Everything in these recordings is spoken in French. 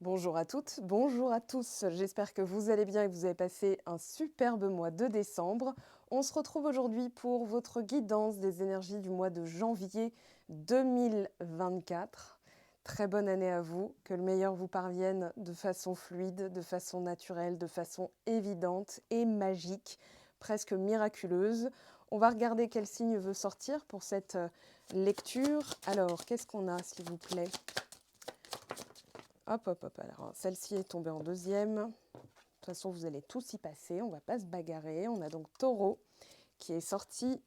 Bonjour à toutes, bonjour à tous. J'espère que vous allez bien et que vous avez passé un superbe mois de décembre. On se retrouve aujourd'hui pour votre guidance des énergies du mois de janvier 2024. Très bonne année à vous, que le meilleur vous parvienne de façon fluide, de façon naturelle, de façon évidente et magique, presque miraculeuse. On va regarder quel signe veut sortir pour cette lecture. Alors, qu'est-ce qu'on a, s'il vous plaît ? Hop, hop, hop. Alors, celle-ci est tombée en deuxième. De toute façon, vous allez tous y passer. On ne va pas se bagarrer. On a donc Taureau qui est sorti.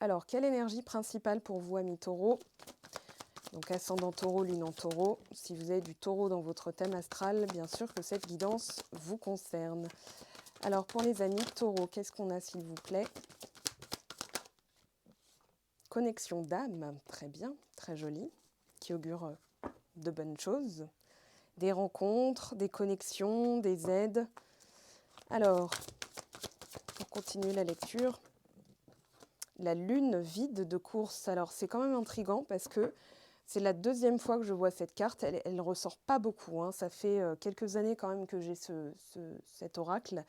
Alors, quelle énergie principale pour vous, amis Taureau ? Donc, ascendant Taureau, lune en Taureau. Si vous avez du Taureau dans votre thème astral, bien sûr que cette guidance vous concerne. Alors, pour les amis Taureau, qu'est-ce qu'on a, s'il vous plaît ? Connexion d'âme, très bien, très joli, qui augure de bonnes choses. Des rencontres, des connexions, des aides. Alors, pour continuer la lecture, la lune vide de course. Alors, c'est quand même intriguant parce que c'est la deuxième fois que je vois cette carte. Elle ne ressort pas beaucoup, hein. Ça fait quelques années quand même que j'ai cet oracle.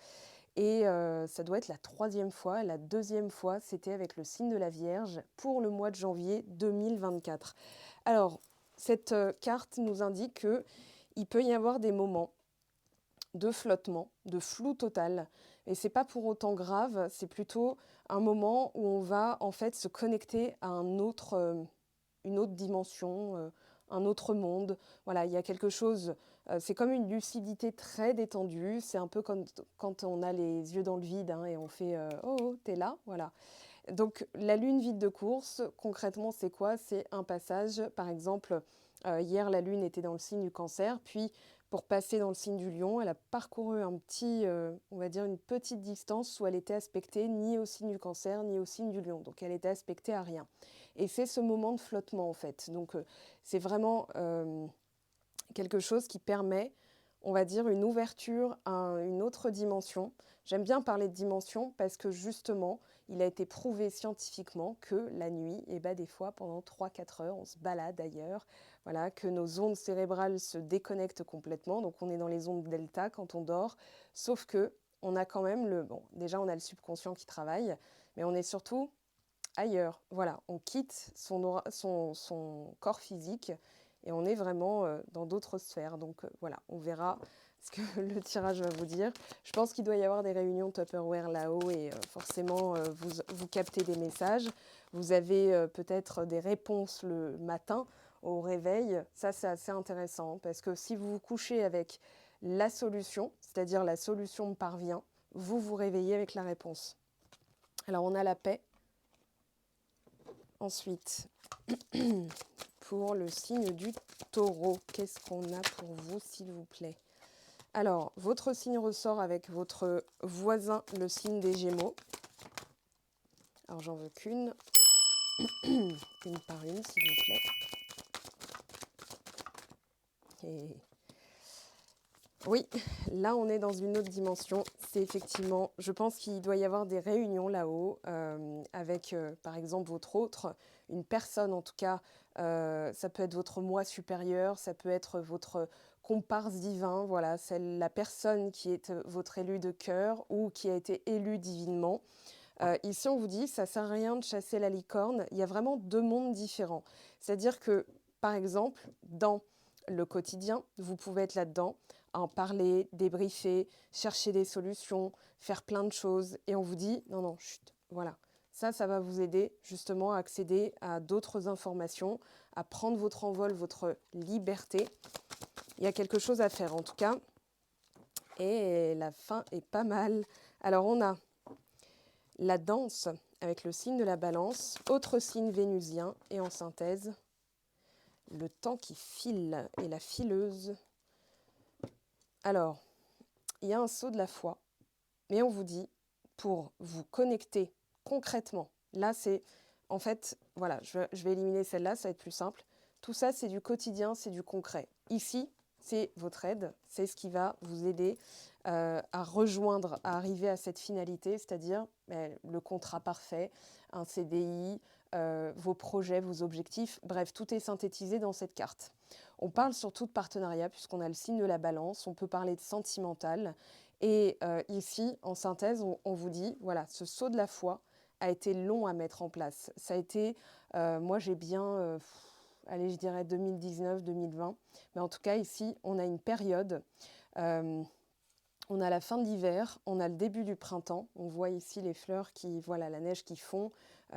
Et ça doit être la troisième fois. La deuxième fois, c'était avec le signe de la Vierge pour le mois de janvier 2024. Alors, cette carte nous indique qu'il peut y avoir des moments de flottement, de flou total. Et c'est pas pour autant grave, c'est plutôt un moment où on va en fait se connecter à une autre dimension, un autre monde. Voilà, il y a quelque chose, c'est comme une lucidité très détendue, c'est un peu comme quand on a les yeux dans le vide, hein, et on fait oh, oh, t'es là, voilà. Donc la lune vide de course, concrètement, c'est quoi ? C'est un passage, par exemple, hier la lune était dans le signe du Cancer, puis pour passer dans le signe du Lion, elle a parcouru on va dire une petite distance où elle était aspectée ni au signe du Cancer ni au signe du Lion. Donc elle était aspectée à rien. Et c'est ce moment de flottement en fait. Donc c'est vraiment quelque chose qui permet, on va dire, une ouverture à une autre dimension. J'aime bien parler de dimension parce que justement, il a été prouvé scientifiquement que la nuit, et ben des fois pendant 3-4 heures, on se balade ailleurs, voilà, que nos ondes cérébrales se déconnectent complètement, donc on est dans les ondes delta quand on dort, sauf que on a quand même déjà on a le subconscient qui travaille, mais on est surtout ailleurs. Voilà, on quitte son corps physique et on est vraiment dans d'autres sphères. Donc voilà, on verra ce que le tirage va vous dire. Je pense qu'il doit y avoir des réunions Tupperware là-haut et forcément vous captez des messages. Vous avez peut-être des réponses le matin au réveil. Ça, c'est assez intéressant parce que si vous vous couchez avec la solution, c'est-à-dire la solution me parvient, vous vous réveillez avec la réponse. Alors on a la paix. Ensuite, pour le signe du Taureau, qu'est-ce qu'on a pour vous, s'il vous plaît ? Alors, votre signe ressort avec votre voisin, le signe des Gémeaux. Alors, j'en veux qu'une. Une par une, s'il vous plaît. Et oui, là, on est dans une autre dimension. C'est effectivement, je pense qu'il doit y avoir des réunions là-haut avec, par exemple, votre autre, une personne en tout cas. Ça peut être votre moi supérieur, ça peut être votre comparse divin, voilà, c'est la personne qui est votre élu de cœur ou qui a été élu divinement. Ici, on vous dit, ça ne sert à rien de chasser la licorne. Il y a vraiment deux mondes différents. C'est-à-dire que, par exemple, dans le quotidien, vous pouvez être là-dedans, en parler, débriefer, chercher des solutions, faire plein de choses. Et on vous dit, non, non, chut, voilà. Ça va vous aider justement à accéder à d'autres informations, à prendre votre envol, votre liberté. Il y a quelque chose à faire en tout cas. Et la fin est pas mal. Alors on a la danse avec le signe de la balance, autre signe vénusien, et en synthèse, le temps qui file et la fileuse. Alors, il y a un saut de la foi, mais on vous dit, pour vous connecter concrètement, là c'est, en fait, voilà, je vais éliminer celle-là, ça va être plus simple. Tout ça, c'est du quotidien, c'est du concret. Ici, c'est votre aide, c'est ce qui va vous aider à rejoindre, à arriver à cette finalité, c'est-à-dire le contrat parfait, un CDI, vos projets, vos objectifs, bref, tout est synthétisé dans cette carte. On parle surtout de partenariat puisqu'on a le signe de la balance, on peut parler de sentimental. Et ici, en synthèse, on vous dit, voilà, ce saut de la foi a été long à mettre en place. Ça a été, moi j'ai bien, allez, je dirais 2019-2020, mais en tout cas ici, on a une période, on a la fin de l'hiver, on a le début du printemps, on voit ici les fleurs qui, voilà, la neige qui fond,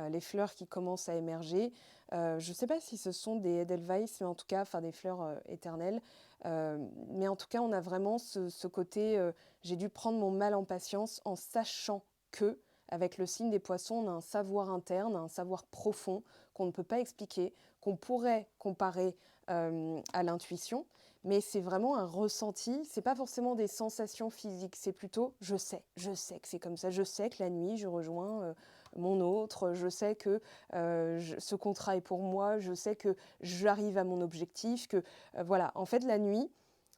les fleurs qui commencent à émerger. Je ne sais pas si ce sont des Edelweiss, mais en tout cas, enfin des fleurs éternelles. Mais en tout cas, on a vraiment ce côté, j'ai dû prendre mon mal en patience en sachant que, avec le signe des poissons, on a un savoir interne, un savoir profond qu'on ne peut pas expliquer, qu'on pourrait comparer à l'intuition. Mais c'est vraiment un ressenti, c'est pas forcément des sensations physiques, c'est plutôt je sais que c'est comme ça, je sais que la nuit je rejoins mon autre, je sais que ce contrat est pour moi, je sais que j'arrive à mon objectif, que voilà, en fait la nuit,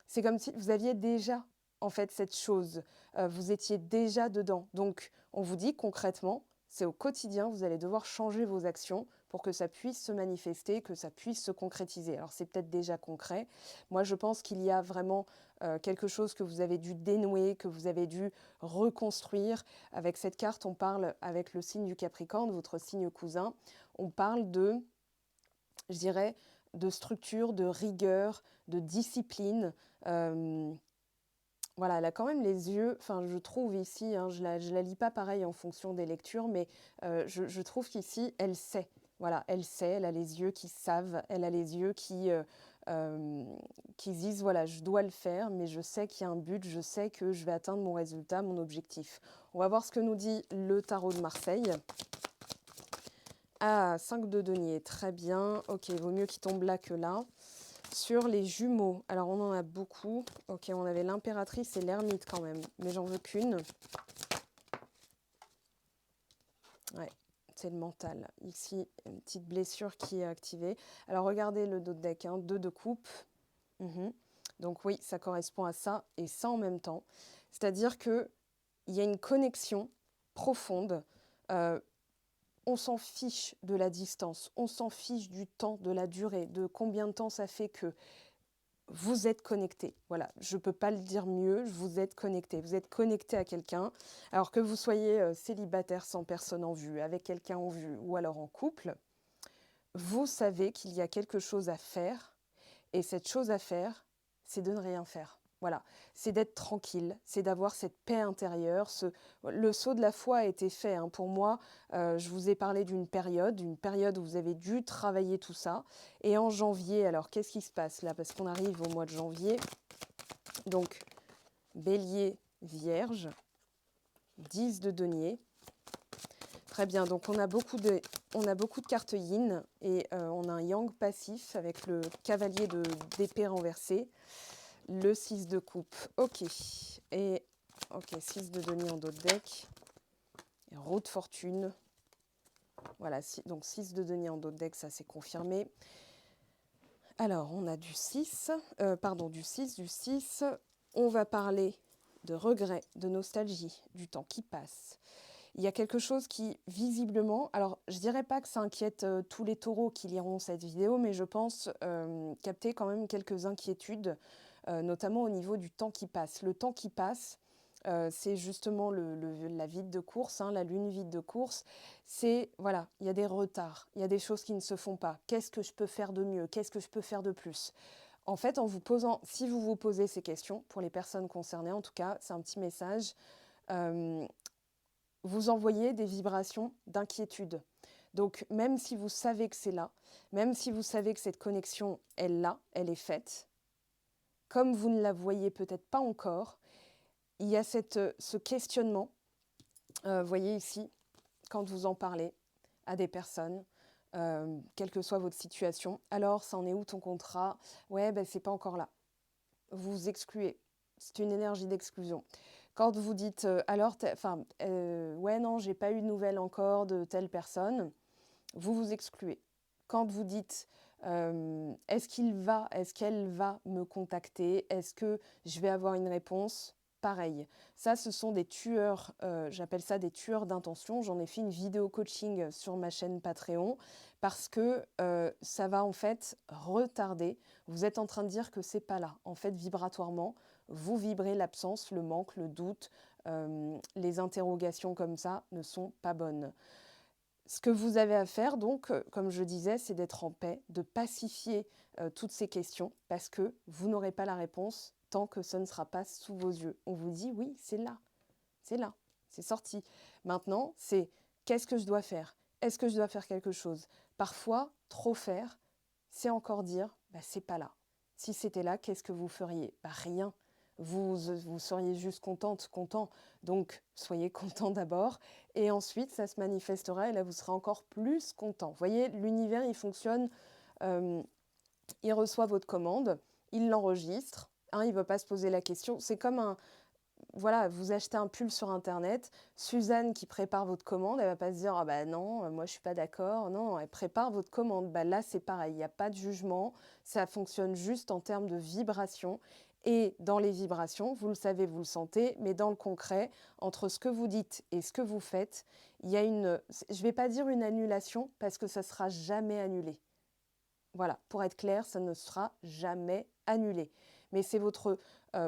c'est comme si vous aviez déjà en fait cette chose, vous étiez déjà dedans. Donc on vous dit concrètement, c'est au quotidien, vous allez devoir changer vos actions pour que ça puisse se manifester, que ça puisse se concrétiser. Alors c'est peut-être déjà concret. Moi je pense qu'il y a vraiment quelque chose que vous avez dû dénouer, que vous avez dû reconstruire. Avec cette carte, on parle avec le signe du Capricorne, votre signe cousin, on parle de, je dirais, de structure, de rigueur, de discipline. Voilà, elle a quand même les yeux, enfin je trouve ici, hein, je la lis pas pareil en fonction des lectures, mais je trouve qu'ici, elle sait. Voilà, elle sait, elle a les yeux qui savent, elle a les yeux qui disent, voilà, je dois le faire, mais je sais qu'il y a un but, je sais que je vais atteindre mon résultat, mon objectif. On va voir ce que nous dit le tarot de Marseille. Ah, 5 de denier, très bien. Ok, vaut mieux qu'il tombe là que là. Sur les jumeaux, alors on en a beaucoup. Ok, on avait l'impératrice et l'ermite quand même, mais j'en veux qu'une. Ouais, c'est le mental. Ici, une petite blessure qui est activée. Alors regardez le dos de deck, hein, 2 de coupe. Donc oui, ça correspond à ça et ça en même temps. C'est-à-dire qu'il y a une connexion profonde. On s'en fiche de la distance, on s'en fiche du temps, de la durée, de combien de temps ça fait que vous êtes connecté. Voilà, je ne peux pas le dire mieux, vous êtes connecté. Vous êtes connecté à quelqu'un, alors que vous soyez célibataire sans personne en vue, avec quelqu'un en vue ou alors en couple, vous savez qu'il y a quelque chose à faire et cette chose à faire, c'est de ne rien faire. Voilà, c'est d'être tranquille, c'est d'avoir cette paix intérieure. Le saut de la foi a été fait. Hein. Pour moi, je vous ai parlé d'une période où vous avez dû travailler tout ça. Et en janvier, alors qu'est-ce qui se passe là? Parce qu'on arrive au mois de janvier. Donc, Bélier, Vierge, 10 de denier. Très bien, donc on a beaucoup de cartes yin et on a un yang passif avec le cavalier d'épée renversé. Le 6 de coupe, ok. Et ok, 6 de denier en dos de deck. Et roue de fortune. Voilà, donc 6 de denier en dos de deck, ça c'est confirmé. Alors, on a du 6, du 6. On va parler de regret, de nostalgie, du temps qui passe. Il y a quelque chose qui, visiblement, alors je dirais pas que ça inquiète tous les taureaux qui liront cette vidéo, mais je pense capter quand même quelques inquiétudes, notamment au niveau du temps qui passe. Le temps qui passe, c'est justement la vide de course, hein, la lune vide de course. C'est, voilà, il y a des retards, il y a des choses qui ne se font pas. Qu'est-ce que je peux faire de mieux? Qu'est-ce que je peux faire de plus? En fait, si vous vous posez ces questions, pour les personnes concernées en tout cas, c'est un petit message, vous envoyez des vibrations d'inquiétude. Donc même si vous savez que c'est là, même si vous savez que cette connexion est là, elle est faite, comme vous ne la voyez peut-être pas encore, il y a ce questionnement. Voyez ici, quand vous en parlez à des personnes, quelle que soit votre situation, alors ça en est où ton contrat? Ouais, ben c'est pas encore là. Vous vous excluez. C'est une énergie d'exclusion. Quand vous dites ouais non, j'ai pas eu de nouvelles encore de telle personne, vous vous excluez. Quand vous dites est-ce qu'elle va me contacter? Est-ce que je vais avoir une réponse? pareil. Ça, ce sont des tueurs, j'appelle ça des tueurs d'intention. J'en ai fait une vidéo coaching sur ma chaîne Patreon parce que ça va en fait retarder. Vous êtes en train de dire que c'est pas là. En fait, vibratoirement, vous vibrez l'absence, le manque, le doute, les interrogations comme ça ne sont pas bonnes. Ce que vous avez à faire, donc, comme je disais, c'est d'être en paix, de pacifier toutes ces questions parce que vous n'aurez pas la réponse tant que ce ne sera pas sous vos yeux. On vous dit oui, c'est là, c'est sorti. Maintenant, c'est qu'est-ce que je dois faire? Est-ce que je dois faire quelque chose? Parfois, trop faire, c'est encore dire bah, c'est pas là. Si c'était là, qu'est-ce que vous feriez? Bah, rien. Vous seriez juste contente, content. Donc, soyez content d'abord. Et ensuite, ça se manifestera et là, vous serez encore plus content. Vous voyez, l'univers, il fonctionne. Il reçoit votre commande, il l'enregistre. Il ne va pas se poser la question. C'est comme un... Voilà, vous achetez un pull sur Internet. Suzanne qui prépare votre commande, elle ne va pas se dire « Ah bah non, moi je ne suis pas d'accord ». Non, elle prépare votre commande. Bah là, c'est pareil, il n'y a pas de jugement. Ça fonctionne juste en termes de vibration. Et dans les vibrations, vous le savez, vous le sentez, mais dans le concret, entre ce que vous dites et ce que vous faites, il y a une, je ne vais pas dire une annulation parce que ça ne sera jamais annulé. Voilà, pour être clair, ça ne sera jamais annulé. Mais c'est votre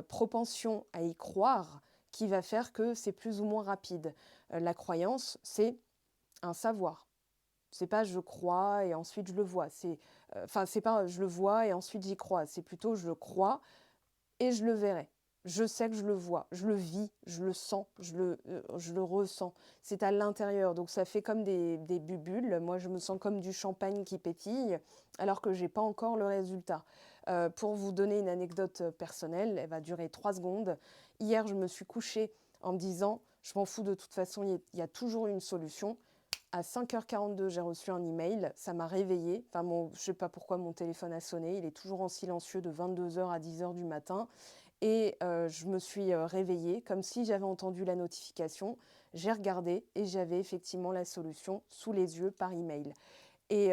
propension à y croire qui va faire que c'est plus ou moins rapide. La croyance, c'est un savoir. C'est pas je crois et ensuite je le vois. C'est pas je le vois et ensuite j'y crois. C'est plutôt je le crois et je le verrai. Je sais que je le vois, je le vis, je le sens, je le ressens. C'est à l'intérieur, donc ça fait comme des bulles. Moi, je me sens comme du champagne qui pétille, alors que je n'ai pas encore le résultat. Pour vous donner une anecdote personnelle, elle va durer 3 secondes. Hier, je me suis couchée en me disant, je m'en fous de toute façon, il y a toujours une solution. À 5h42, j'ai reçu un email, ça m'a réveillée. Enfin, je ne sais pas pourquoi mon téléphone a sonné, il est toujours en silencieux de 22h à 10h du matin. Et je me suis réveillée comme si j'avais entendu la notification. J'ai regardé et j'avais effectivement la solution sous les yeux par email. Et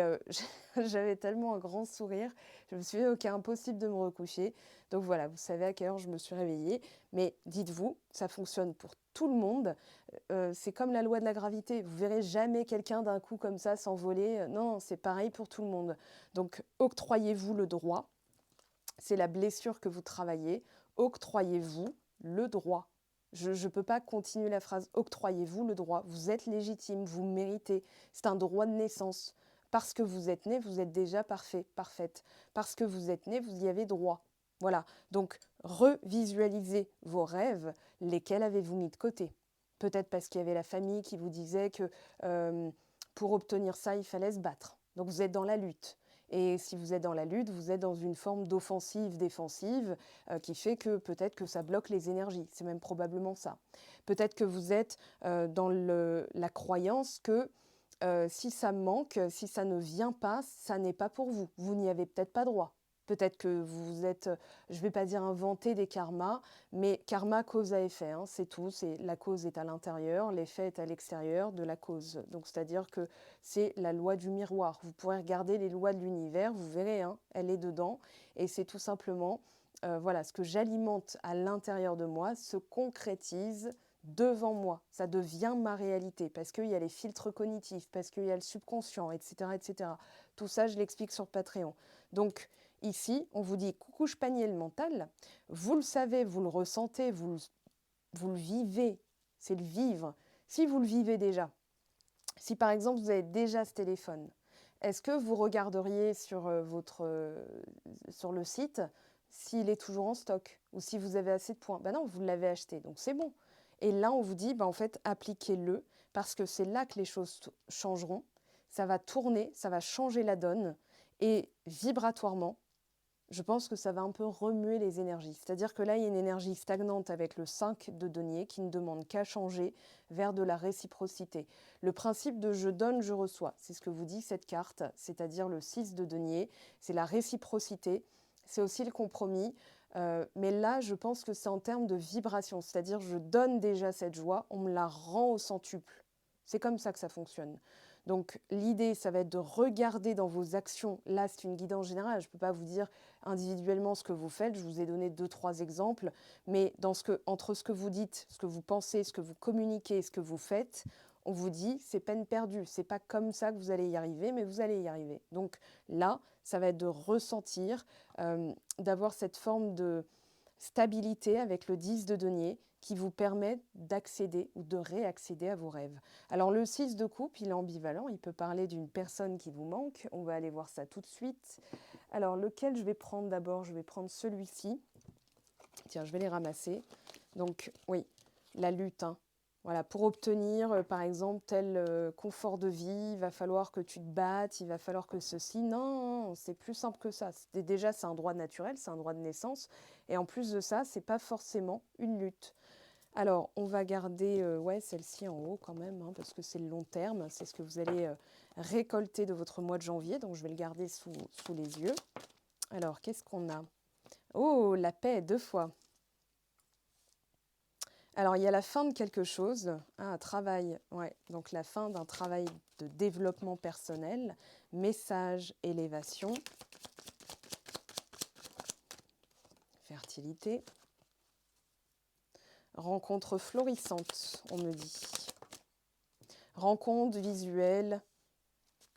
j'avais tellement un grand sourire. Je me suis dit, ok, impossible de me recoucher. Donc voilà, vous savez à quelle heure je me suis réveillée. Mais dites-vous, ça fonctionne pour tout le monde. C'est comme la loi de la gravité. Vous verrez jamais quelqu'un d'un coup comme ça s'envoler. Non, c'est pareil pour tout le monde. Donc octroyez-vous le droit. C'est la blessure que vous travaillez. Octroyez-vous le droit. Je ne peux pas continuer la phrase. Octroyez-vous le droit. Vous êtes légitime, vous méritez. C'est un droit de naissance. Parce que vous êtes né, vous êtes déjà parfait, parfaite. Parce que vous êtes né, vous y avez droit. Voilà. Donc, revisualisez vos rêves. Lesquels avez-vous mis de côté? Peut-être parce qu'il y avait la famille qui vous disait que pour obtenir ça, il fallait se battre. Donc, vous êtes dans la lutte. Et si vous êtes dans la lutte, vous êtes dans une forme d'offensive-défensive qui fait que peut-être que ça bloque les énergies. C'est même probablement ça. Peut-être que vous êtes dans la croyance que si ça manque, si ça ne vient pas, ça n'est pas pour vous. Vous n'y avez peut-être pas droit. Peut-être que vous êtes, je ne vais pas dire inventer des karmas, mais karma, cause à effet, hein, c'est tout. La cause est à l'intérieur, l'effet est à l'extérieur de la cause. Donc c'est-à-dire que c'est la loi du miroir. Vous pourrez regarder les lois de l'univers, vous verrez, hein, elle est dedans. Et c'est tout simplement, voilà, ce que j'alimente à l'intérieur de moi se concrétise devant moi. Ça devient ma réalité parce qu'il y a les filtres cognitifs, parce qu'il y a le subconscient, etc., etc. Tout ça, je l'explique sur Patreon. Donc, ici, on vous dit coucou panier le mental. Vous le savez, vous le ressentez, vous le vivez. C'est le vivre. Si vous le vivez déjà, si par exemple vous avez déjà ce téléphone, est-ce que vous regarderiez sur, sur le site s'il est toujours en stock ou si vous avez assez de points? Ben non, vous l'avez acheté, donc c'est bon. Et là, on vous dit, ben en fait, appliquez-le parce que c'est là que les choses changeront. Ça va tourner, ça va changer la donne et vibratoirement, je pense que ça va un peu remuer les énergies. C'est-à-dire que là, il y a une énergie stagnante avec le 5 de denier qui ne demande qu'à changer vers de la réciprocité. Le principe de je donne, je reçois, c'est ce que vous dit cette carte, c'est-à-dire le 6 de denier, c'est la réciprocité, c'est aussi le compromis. Mais là, je pense que c'est en termes de vibration, c'est-à-dire je donne déjà cette joie, on me la rend au centuple. C'est comme ça que ça fonctionne. Donc l'idée, ça va être de regarder dans vos actions. Là, c'est une guidance générale. Je ne peux pas vous dire individuellement ce que vous faites. Je vous ai donné 2-3 exemples. Mais entre ce que vous dites, ce que vous pensez, ce que vous communiquez, ce que vous faites, on vous dit, c'est peine perdue. Ce n'est pas comme ça que vous allez y arriver, mais vous allez y arriver. Donc là, ça va être de ressentir, d'avoir cette forme de stabilité avec le 10 de denier qui vous permet d'accéder ou de réaccéder à vos rêves. Alors le 6 de coupe, il est ambivalent, il peut parler d'une personne qui vous manque. On va aller voir ça tout de suite. Alors lequel je vais prendre d'abord? Je vais prendre celui-ci. Tiens, je vais les ramasser. Donc oui, la lutte, hein. Voilà, pour obtenir, par exemple, tel confort de vie, il va falloir que tu te battes, il va falloir que ceci. Non, c'est plus simple que ça. Déjà, c'est un droit naturel, c'est un droit de naissance. Et en plus de ça, c'est pas forcément une lutte. Alors, on va garder ouais, celle-ci en haut quand même, hein, parce que c'est le long terme. C'est ce que vous allez récolter de votre mois de janvier. Donc, je vais le garder sous les yeux. Alors, qu'est-ce qu'on a? Oh, la paix, 2 fois. Alors, il y a la fin de quelque chose, hein, un travail, ouais, donc la fin d'un travail de développement personnel, message, élévation, fertilité, rencontre florissante, on me dit, rencontre visuelle,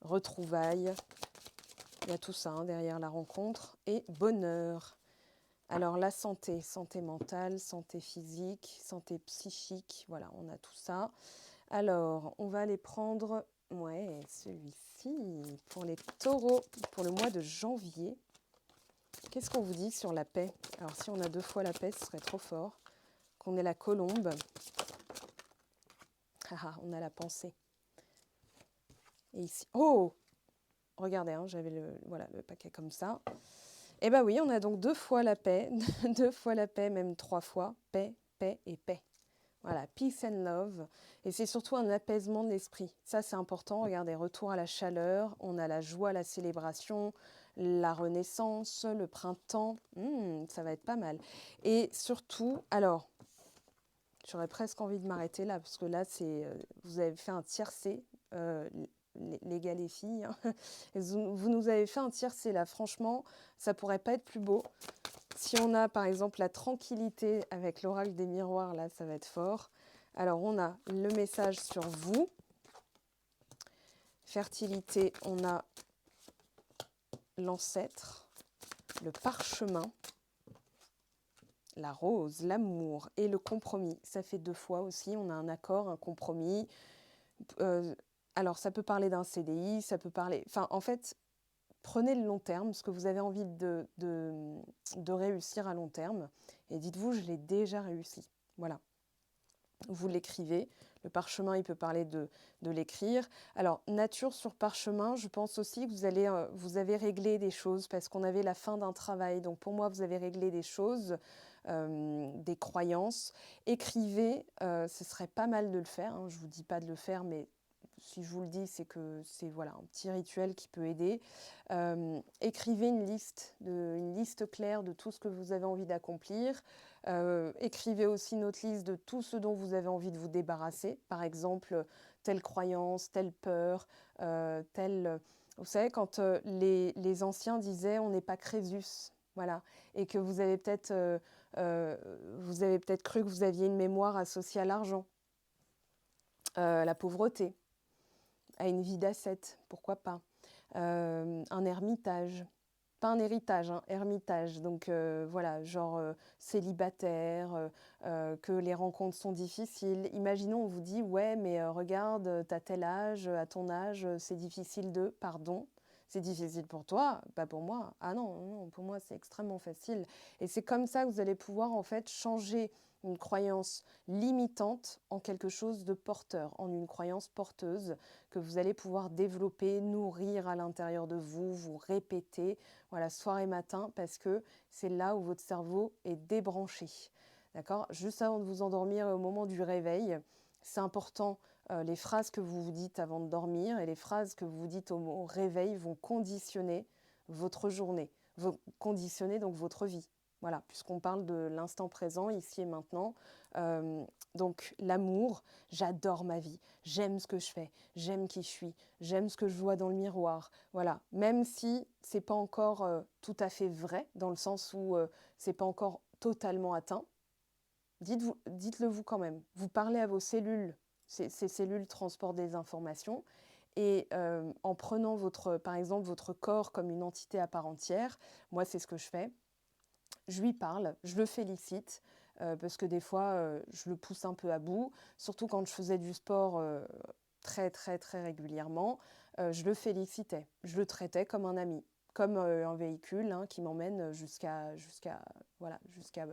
retrouvailles, il y a tout ça hein, derrière la rencontre, et bonheur. Alors la santé, santé mentale, santé physique, santé psychique, voilà, on a tout ça. Alors, on va aller prendre, ouais, celui-ci, pour les taureaux, pour le mois de janvier. Qu'est-ce qu'on vous dit sur la paix? Alors, si on a 2 fois la paix, ce serait trop fort. Qu'on ait la colombe. Ah, on a la pensée. Et ici, oh! Regardez, hein, j'avais voilà, le paquet comme ça. Eh bien oui, on a donc 2 fois la paix, 2 fois la paix, même 3 fois. Paix, paix et paix. Voilà, peace and love. Et c'est surtout un apaisement de l'esprit. Ça, c'est important. Regardez, retour à la chaleur. On a la joie, la célébration, la renaissance, le printemps. Ça va être pas mal. Et surtout, alors, j'aurais presque envie de m'arrêter là, parce que là, vous avez fait un tiercé, les gars, les filles. Hein. Vous nous avez fait un tiercé là. Franchement, ça pourrait pas être plus beau. Si on a par exemple la tranquillité avec l'oracle des miroirs, là, ça va être fort. Alors, on a le message sur vous. Fertilité, on a l'ancêtre, le parchemin, la rose, l'amour et le compromis. Ça fait 2 fois aussi. On a un accord, un compromis. Alors, ça peut parler d'un CDI, ça peut parler... Enfin, en fait, prenez le long terme, ce que vous avez envie de réussir à long terme. Et dites-vous, je l'ai déjà réussi. Voilà. Vous l'écrivez. Le parchemin, il peut parler de l'écrire. Alors, nature sur parchemin, je pense aussi que vous avez réglé des choses parce qu'on avait la fin d'un travail. Donc, pour moi, vous avez réglé des choses, des croyances. Écrivez, ce serait pas mal de le faire. Hein. Je ne vous dis pas de le faire, mais si je vous le dis, c'est que c'est voilà, un petit rituel qui peut aider. Écrivez une liste claire de tout ce que vous avez envie d'accomplir. Écrivez aussi une autre liste de tout ce dont vous avez envie de vous débarrasser. Par exemple, telle croyance, telle peur, telle... Vous savez, quand les anciens disaient « on n'est pas Crésus », voilà, et que vous avez peut-être cru que vous aviez une mémoire associée à l'argent, la pauvreté, à une vie d'ascète, pourquoi pas, un ermitage. Pas un héritage, un ermitage. Donc voilà, genre célibataire, que les rencontres sont difficiles. Imaginons, on vous dit, ouais, mais regarde, t'as tel âge, à ton âge, c'est difficile de... Pardon, c'est difficile pour toi, pas pour moi. Ah non, non, pour moi, c'est extrêmement facile. Et c'est comme ça que vous allez pouvoir, en fait, changer une croyance limitante en quelque chose de porteur, en une croyance porteuse que vous allez pouvoir développer, nourrir à l'intérieur de vous, vous répéter, voilà, soir et matin, parce que c'est là où votre cerveau est débranché. D'accord? Juste avant de vous endormir et au moment du réveil, c'est important, les phrases que vous vous dites avant de dormir et les phrases que vous vous dites au réveil vont conditionner votre journée, vont conditionner donc votre vie. Voilà, puisqu'on parle de l'instant présent, ici et maintenant. Donc l'amour, j'adore ma vie, j'aime ce que je fais, j'aime qui je suis, j'aime ce que je vois dans le miroir. Voilà, même si c'est pas encore tout à fait vrai, dans le sens où c'est pas encore totalement atteint, dites-le vous quand même. Vous parlez à vos cellules, ces cellules transportent des informations. Et en prenant par exemple votre corps comme une entité à part entière, moi c'est ce que je fais. Je lui parle, je le félicite, parce que des fois, je le pousse un peu à bout, surtout quand je faisais du sport très, très, très régulièrement, je le félicitais, je le traitais comme un ami, comme un véhicule hein, qui m'emmène voilà, jusqu'à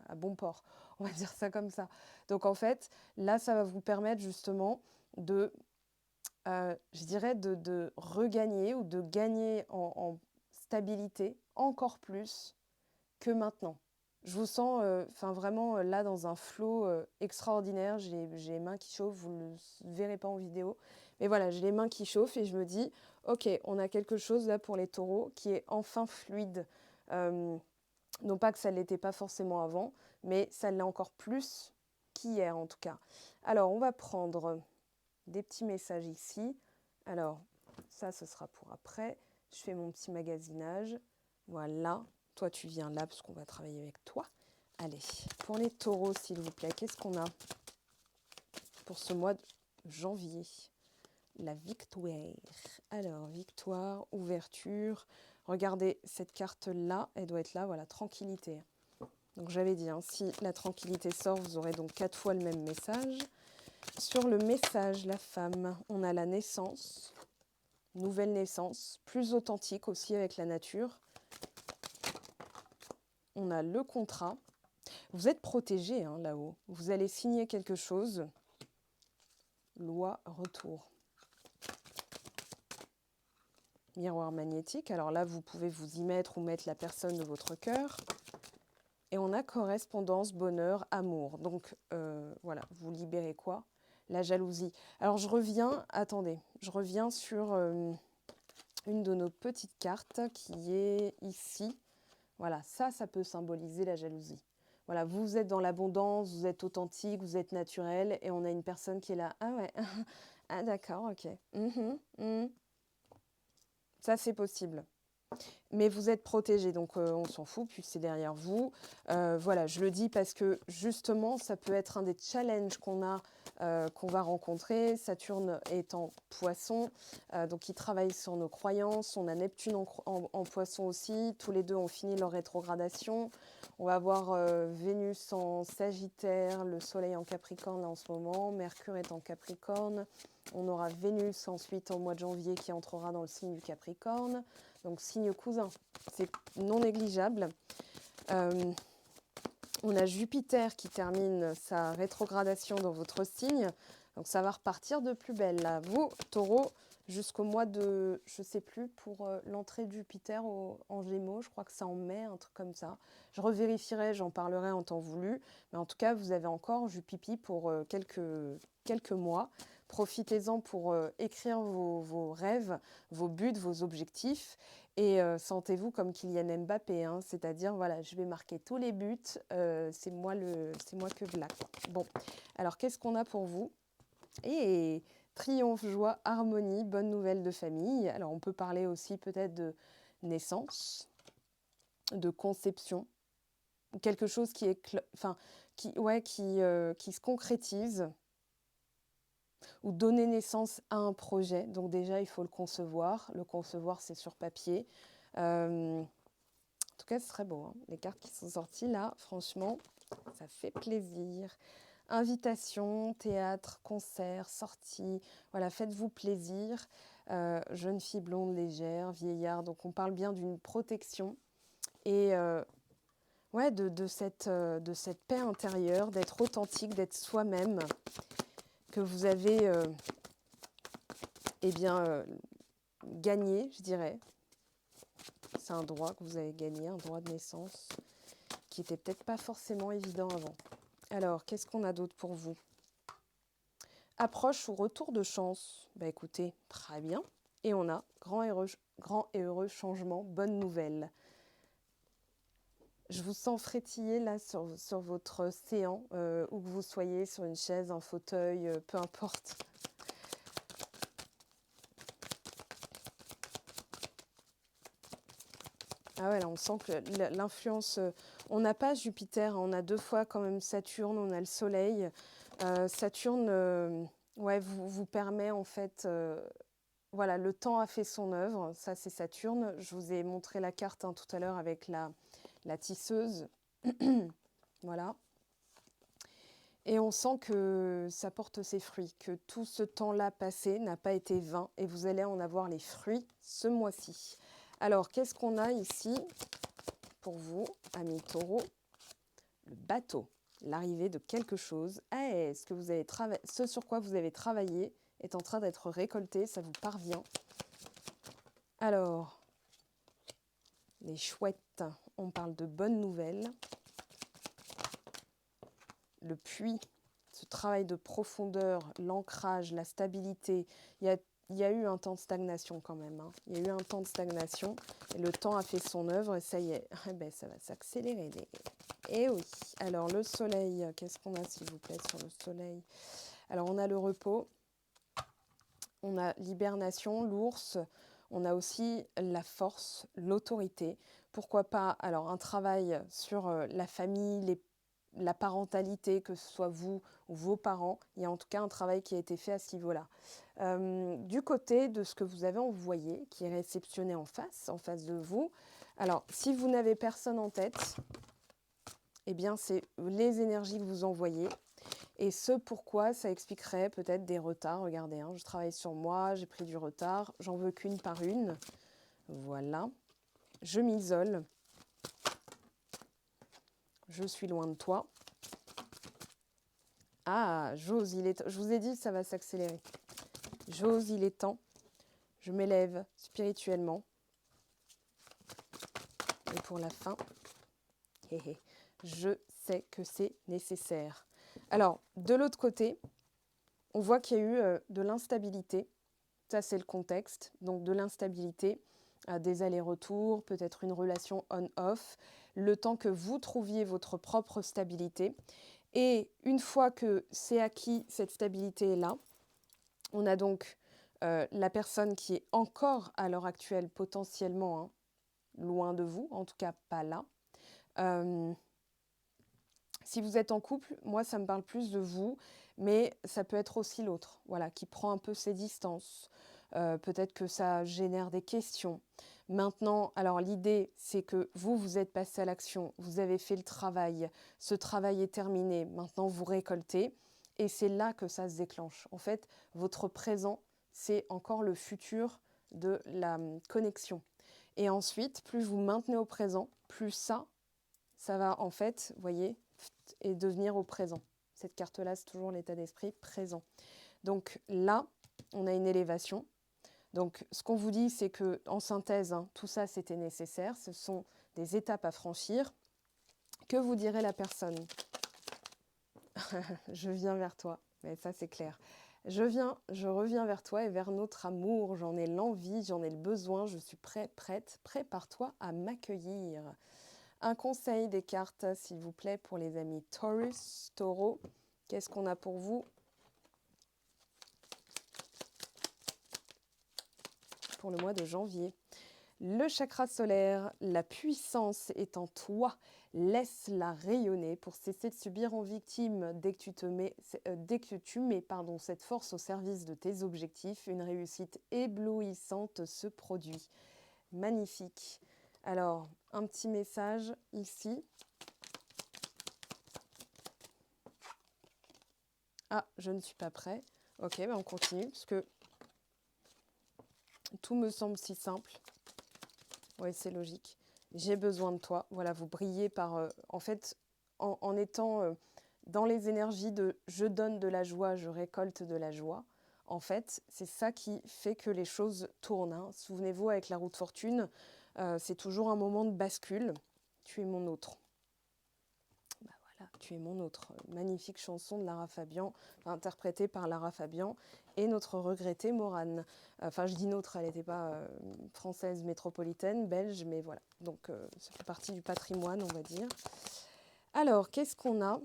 à bon port, on va dire ça comme ça. Donc en fait, là, ça va vous permettre justement de, je dirais, de regagner ou de gagner en stabilité encore plus que maintenant. Je vous sens vraiment là dans un flow extraordinaire. J'ai les mains qui chauffent, vous ne le verrez pas en vidéo. Mais voilà, j'ai les mains qui chauffent et je me dis, ok, on a quelque chose là pour les taureaux qui est enfin fluide. Non pas que ça ne l'était pas forcément avant, mais ça l'est encore plus qu'hier en tout cas. Alors, on va prendre des petits messages ici. Alors, ça, ce sera pour après. Je fais mon petit magasinage. Voilà. Toi, tu viens là parce qu'on va travailler avec toi. Allez, pour les taureaux, s'il vous plaît, qu'est-ce qu'on a pour ce mois de janvier? La victoire. Alors, victoire, ouverture. Regardez, cette carte-là, elle doit être là, voilà, tranquillité. Donc, j'avais dit, hein, si la tranquillité sort, vous aurez donc 4 fois le même message. Sur le message, la femme, on a la naissance, nouvelle naissance, plus authentique aussi avec la nature. On a le contrat. Vous êtes protégé hein, là-haut. Vous allez signer quelque chose. Loi, retour. Miroir magnétique. Alors là, vous pouvez vous y mettre ou mettre la personne de votre cœur. Et on a correspondance, bonheur, amour. Donc voilà, vous libérez quoi? La jalousie. Alors je reviens sur une de nos petites cartes qui est ici. Voilà, ça peut symboliser la jalousie. Voilà, vous êtes dans l'abondance, vous êtes authentique, vous êtes naturel, et on a une personne qui est là. Ah ouais, ah d'accord, ok. Ça, c'est possible. Mais vous êtes protégé, donc on s'en fout, puis c'est derrière vous. Voilà, je le dis parce que justement, ça peut être un des challenges qu'on va rencontrer. Saturne est en poisson, donc il travaille sur nos croyances. On a Neptune en poisson aussi. Tous les deux ont fini leur rétrogradation. On va avoir Vénus en Sagittaire, le Soleil en Capricorne en ce moment, Mercure est en Capricorne. On aura Vénus ensuite en mois de janvier qui entrera dans le signe du Capricorne. Donc signe cousin, c'est non négligeable. On a Jupiter qui termine sa rétrogradation dans votre signe. Donc ça va repartir de plus belle là. Vous, Taureau, jusqu'au mois de, je ne sais plus, pour l'entrée de Jupiter en Gémeaux, je crois que c'est en mai, un truc comme ça. Je revérifierai, j'en parlerai en temps voulu. Mais en tout cas, vous avez encore Jupipi pour quelques mois. Profitez-en pour écrire vos rêves, vos buts, vos objectifs. Et sentez-vous comme Kylian Mbappé, hein, c'est-à-dire, voilà, je vais marquer tous les buts, c'est moi que voilà. Bon, alors qu'est-ce qu'on a pour vous? Et triomphe, joie, harmonie, bonne nouvelle de famille. Alors on peut parler aussi peut-être de naissance, de conception, quelque chose qui est, qui se concrétise, ou donner naissance à un projet. Donc déjà, il faut le concevoir. Le concevoir, c'est sur papier. En tout cas, ce serait beau. Hein. Les cartes qui sont sorties là, franchement, ça fait plaisir. Invitation, théâtre, concert, sortie. Voilà, faites-vous plaisir. Jeune fille blonde, légère, vieillard. Donc on parle bien d'une protection. Et de cette paix intérieure, d'être authentique, d'être soi-même, que vous avez gagné, je dirais. C'est un droit que vous avez gagné, un droit de naissance, qui n'était peut-être pas forcément évident avant. Alors, qu'est-ce qu'on a d'autre pour vous? Approche ou retour de chance? Bah écoutez, très bien. Et on a grand et heureux changement, bonne nouvelle. Je vous sens frétiller là sur votre séant, où que vous soyez, sur une chaise, un fauteuil, peu importe. Ah ouais, là on sent que l'influence, on n'a pas Jupiter, hein, on a 2 fois quand même Saturne, on a le Soleil. Saturne, ouais, vous permet en fait, voilà, le temps a fait son œuvre, ça c'est Saturne. Je vous ai montré la carte hein, tout à l'heure avec la tisseuse. Voilà. Et on sent que ça porte ses fruits, que tout ce temps-là passé n'a pas été vain et vous allez en avoir les fruits ce mois-ci. Alors, qu'est-ce qu'on a ici pour vous, amis taureaux? Le bateau, l'arrivée de quelque chose. Est-ce que vous avez ce sur quoi vous avez travaillé est en train d'être récolté, ça vous parvient. Alors, les chouettes, on parle de bonnes nouvelles. Le puits, ce travail de profondeur, l'ancrage, la stabilité. Il y a eu un temps de stagnation quand même. Hein. Il y a eu un temps de stagnation et le temps a fait son œuvre et ça y est, ben, ça va s'accélérer. Et oui. Alors le soleil, qu'est-ce qu'on a s'il vous plaît sur le soleil? Alors on a le repos, on a l'hibernation, l'ours, on a aussi la force, l'autorité. Pourquoi pas alors un travail sur la famille, la parentalité, que ce soit vous ou vos parents. Il y a en tout cas un travail qui a été fait à ce niveau-là. Du côté de ce que vous avez envoyé, qui est réceptionné en face de vous. Alors, si vous n'avez personne en tête, eh bien, c'est les énergies que vous envoyez. Et ce pourquoi, ça expliquerait peut-être des retards. Regardez, hein, je travaille sur moi, j'ai pris du retard, j'en veux qu'une par une. Voilà. Je m'isole. Je suis loin de toi. Ah, j'ose, je vous ai dit, ça va s'accélérer. J'ose, il est temps. Je m'élève spirituellement. Et pour la fin, je sais que c'est nécessaire. Alors, de l'autre côté, on voit qu'il y a eu de l'instabilité. Ça, c'est le contexte. Donc, de l'instabilité, des allers-retours, peut-être une relation on-off, le temps que vous trouviez votre propre stabilité. Et une fois que c'est acquis, cette stabilité est là, on a donc la personne qui est encore à l'heure actuelle potentiellement loin de vous, en tout cas pas là. Si vous êtes en couple, moi ça me parle plus de vous, mais ça peut être aussi l'autre, voilà, qui prend un peu ses distances. Peut-être que ça génère des questions. Maintenant, alors l'idée, c'est que vous êtes passé à l'action, vous avez fait le travail, ce travail est terminé, maintenant vous récoltez, et c'est là que ça se déclenche. En fait, votre présent, c'est encore le futur de la connexion. Et ensuite, plus vous maintenez au présent, plus ça va en fait, vous voyez, et devenir au présent. Cette carte-là, c'est toujours l'état d'esprit présent. Donc là, on a une élévation. Donc ce qu'on vous dit, c'est que en synthèse, hein, tout ça, c'était nécessaire. Ce sont des étapes à franchir. Que vous dirait la personne? Je viens vers toi. Mais ça, c'est clair. Je reviens vers toi et vers notre amour. J'en ai l'envie, j'en ai le besoin. Je suis prête. Prépare-toi à m'accueillir. Un conseil des cartes, s'il vous plaît, pour les amis Taurus, Taureau. Qu'est-ce qu'on a pour vous pour le mois de janvier? Le chakra solaire, la puissance est en toi. Laisse-la rayonner pour cesser de subir en victime dès que tu mets cette force au service de tes objectifs. Une réussite éblouissante se produit. Magnifique. Alors, un petit message ici. Ah, je ne suis pas prêt. Ok, ben on continue parce que tout me semble si simple. Oui, c'est logique. J'ai besoin de toi. Voilà, vous brillez par... en fait, en étant dans les énergies de je donne de la joie, je récolte de la joie. En fait, c'est ça qui fait que les choses tournent. Hein. Souvenez-vous, avec la roue de fortune, c'est toujours un moment de bascule. Tu es mon autre. Bah voilà, Tu es mon autre. Magnifique chanson de Lara Fabian, interprétée par Lara Fabian et notre regrettée Morane. Enfin, je dis notre, elle n'était pas française métropolitaine, belge, mais voilà. Donc, ça fait partie du patrimoine, on va dire. Alors, qu'est-ce qu'on a ?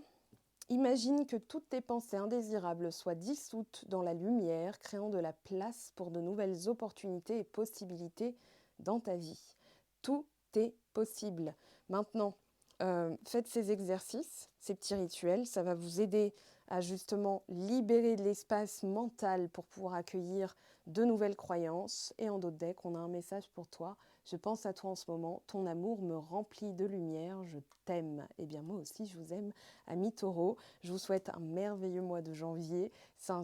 Imagine que toutes tes pensées indésirables soient dissoutes dans la lumière, créant de la place pour de nouvelles opportunités et possibilités dans ta vie. Tout est possible. Maintenant, faites ces exercices, ces petits rituels, ça va vous aider à justement libérer de l'espace mental pour pouvoir accueillir de nouvelles croyances. Et en d'autres decks, on a un message pour toi. Je pense à toi en ce moment, ton amour me remplit de lumière, je t'aime. Eh bien moi aussi je vous aime, amis taureaux. Je vous souhaite un merveilleux mois de janvier. C'est un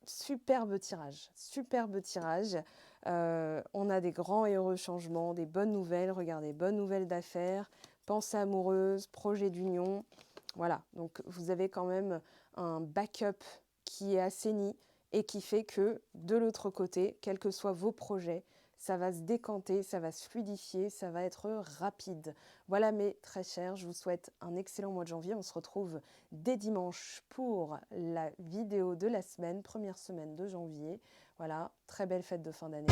superbe tirage, superbe tirage. On a des grands et heureux changements, des bonnes nouvelles, regardez, bonnes nouvelles d'affaires, pensée amoureuse, projet d'union. Voilà, donc vous avez quand même un backup qui est assaini et qui fait que de l'autre côté, quels que soient vos projets, ça va se décanter, ça va se fluidifier, ça va être rapide. Voilà mes très chers, je vous souhaite un excellent mois de janvier. On se retrouve dès dimanche pour la vidéo de la semaine, première semaine de janvier. Voilà, très belle fête de fin d'année.